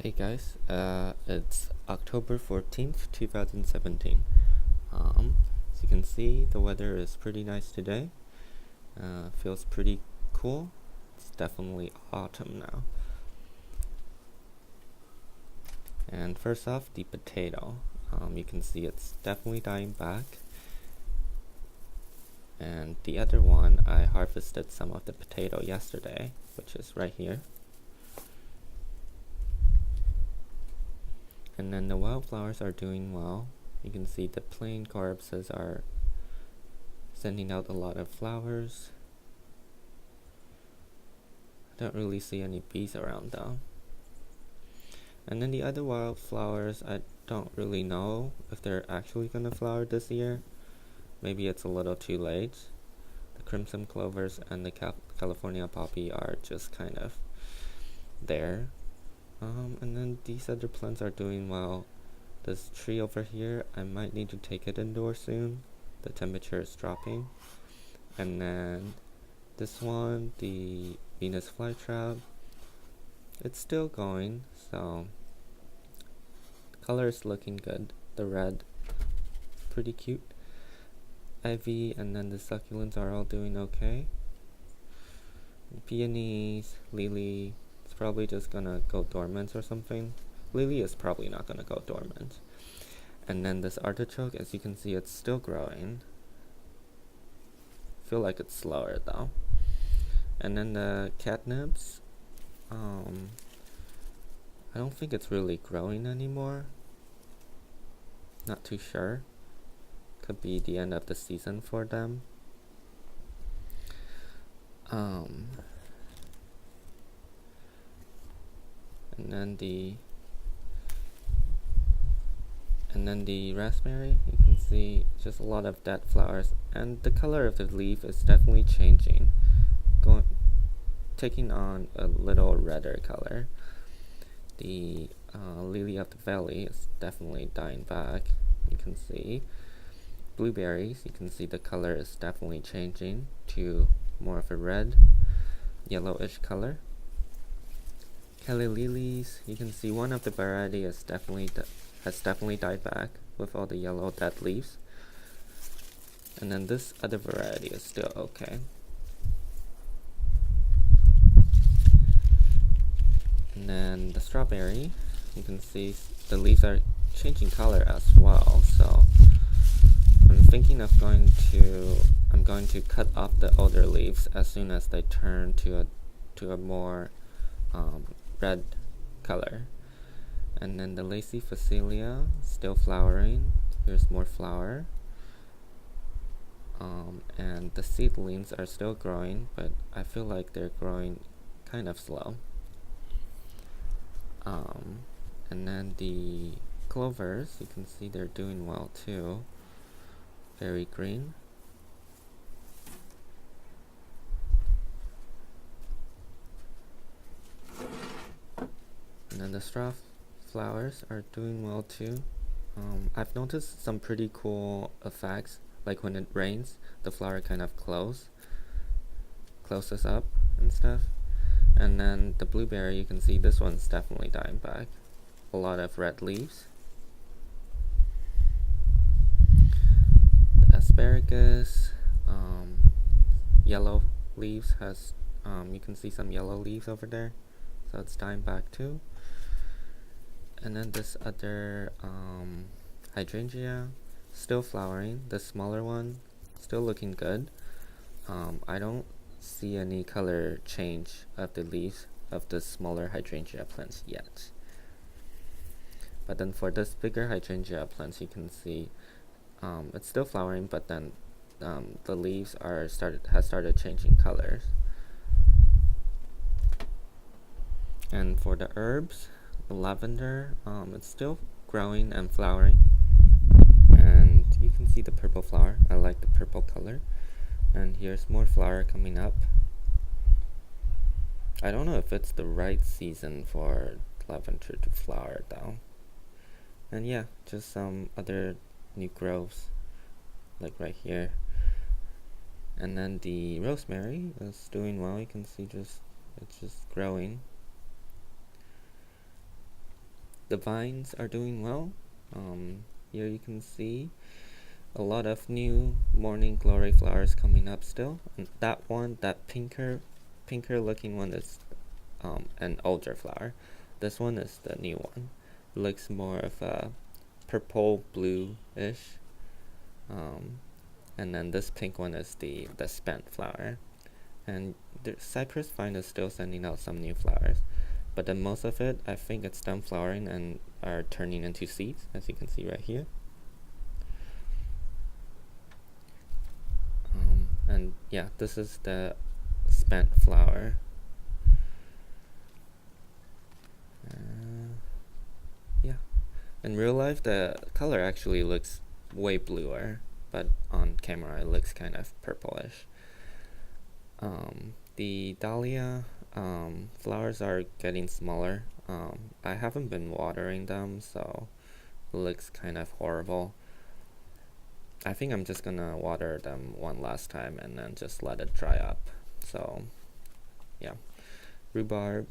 Hey guys, it's October 14th, 2017. As you can see, the weather is pretty nice today. Feels pretty cool. It's definitely autumn now. And first off, the potato. You can see it's definitely dying back. And the other one, I harvested some of the potato yesterday, which is right here. And then the wildflowers are doing well. You can see the plain corpses are sending out a lot of flowers. I don't really see any bees around though. And then the other wildflowers, I don't really know if they're actually gonna flower this year. Maybe it's a little too late. The crimson clovers and the California poppy are just kind of there. And then these other plants are doing well. This tree over here, I might need to take it indoors soon. The temperature is dropping. And then this one, the Venus flytrap, it's still going, so the color is looking good. The red, pretty cute. Ivy and then the succulents are all doing okay. Peonies, lily, it's probably just gonna go dormant or something. Lily is probably not gonna go dormant. And then this artichoke, as you can see, it's still growing. I feel like it's slower though. And then the catnips, I don't think it's really growing anymore. Not too sure. Could be the end of the season for them. And then the raspberry, you can see just a lot of dead flowers, and the color of the leaf is definitely changing, taking on a little redder color. The lily of the valley is definitely dying back. You can see blueberries, you can see the color is definitely changing to more of a red, yellowish color. Calla lilies, you can see one of the variety has definitely died back with all the yellow dead leaves. And then this other variety is still okay. And then the strawberry, you can see the leaves are changing color as well, so I'm thinking of going to cut off the older leaves as soon as they turn to a more red color. And then the lacy phacelia, still flowering. Here's more flower. And the seedlings are still growing, but I feel like they're growing kind of slow. And then the clovers, you can see they're doing well too. Very green. And then the straw flowers are doing well too. I've noticed some pretty cool effects, like when it rains, the flower kind of closes up and stuff. And then the blueberry, you can see this one's definitely dying back. A lot of red leaves. The asparagus, yellow leaves has, you can see some yellow leaves over there, so it's dying back too. And then this other hydrangea, still flowering. The smaller one, still looking good. I don't see any color change of the leaves of the smaller hydrangea plants yet. But then for this bigger hydrangea plants, you can see it's still flowering, but then the leaves has started changing colors. And for the herbs, the lavender, it's still growing and flowering, and you can see the purple flower. I like the purple color. And here's more flower coming up. I don't know if it's the right season for lavender to flower though. And yeah, just some other new growths, like right here. And then the rosemary is doing well. You can see it's just growing. The vines are doing well. Here you can see a lot of new morning glory flowers coming up still. And that one, that pinker looking one is an older flower. This one is the new one. It looks more of a purple blue-ish. And then this pink one is the spent flower. And the cypress vine is still sending out some new flowers. But then most of it, I think it's done flowering and are turning into seeds, as you can see right here. And yeah, this is the spent flower. Yeah, in real life the color actually looks way bluer, but on camera it looks kind of purplish. The dahlia flowers are getting smaller. I haven't been watering them, so it looks kind of horrible. I think I'm just gonna water them one last time and then just let it dry up. So yeah, rhubarb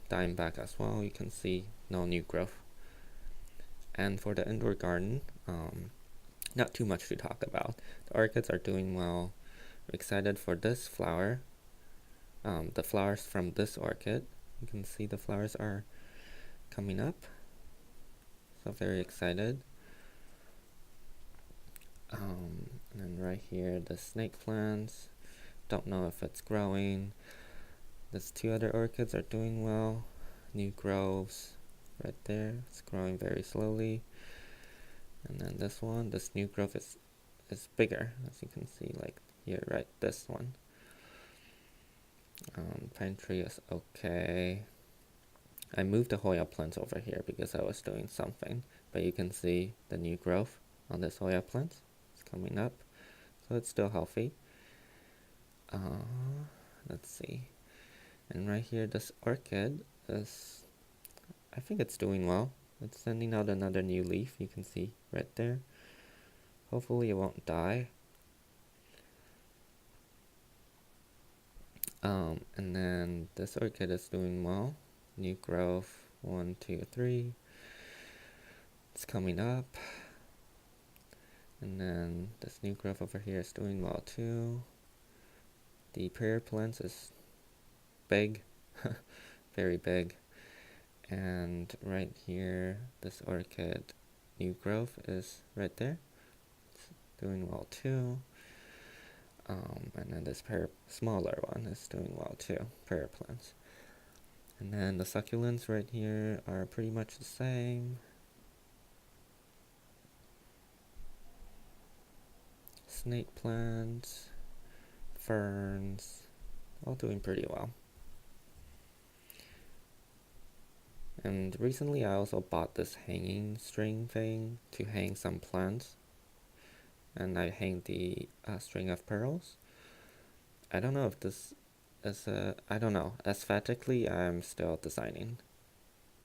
dying back as well. You can see no new growth. And for the indoor garden, not too much to talk about. The orchids are doing well. I'm excited for this flower. The flowers from this orchid, you can see the flowers are coming up, so very excited. And then right here, the snake plants, don't know if it's growing. These two other orchids are doing well. New groves right there, it's growing very slowly. And then this one, this new growth is bigger, as you can see, like here, right, this one. Pine tree is okay. I moved the Hoya plants over here because I was doing something, but you can see the new growth on this Hoya plant. It's coming up, so it's still healthy. Let's see. And right here, this orchid is, I think it's doing well. It's sending out another new leaf, you can see right there. Hopefully it won't die. And then this orchid is doing well. New growth, 1, 2, 3. It's coming up. And then this new growth over here is doing well too. The prayer plants is big, very big. And right here, this orchid new growth is right there. It's doing well too. And then this smaller one is doing well too, prayer plants. And then the succulents right here are pretty much the same. Snake plants, ferns, all doing pretty well. And recently I also bought this hanging string thing to hang some plants. And I hang the string of pearls. I don't know if this is I don't know. Aesthetically, I'm still designing.